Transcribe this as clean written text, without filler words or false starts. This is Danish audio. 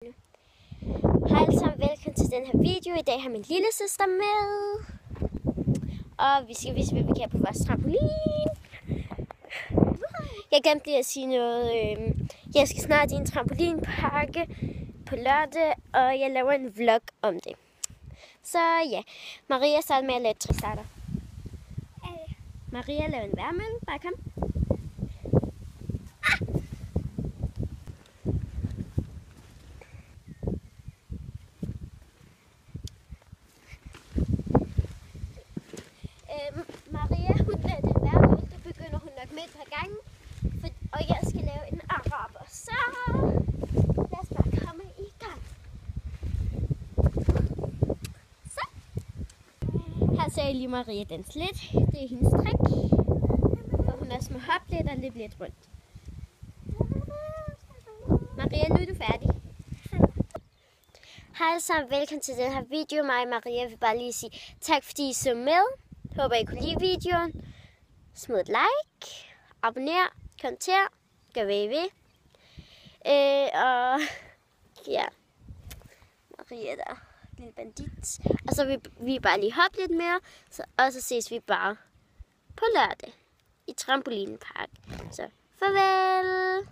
Hej alle sammen, velkommen til den her video. I dag har min lille søster med. Og vi skal vise, hvad vi kan på vores trampolin. Jeg glemte lige at sige noget. Jeg skal snart i en trampolinpark på lørdag, og jeg laver en vlog om det. Så ja, Maria starter med at lave tristarter. Maria laver en værmølle. Bare kom. Maria, hun laver den værmølle, der begynder hun nok med et par gange. Og jeg skal lave en araber. Så lad os bare komme i gang. Så. Her ser jeg lige Maria danse lidt. Det er hendes trick. Og hun også må hoppe lidt og løbe lidt rundt. Maria, nu er du færdig. Hej alle sammen, velkommen til den her video. Mig og Maria vil bare lige sige tak, fordi I så med. Håber I kunne lide videoen. Smid et like, abonner, kommenter, gør hvad I vil. Og ja, Maria der, lille bandit. Og så vil vi bare lige hoppe lidt mere, og så ses vi bare på lørdag i trampolinpark. Så farvel!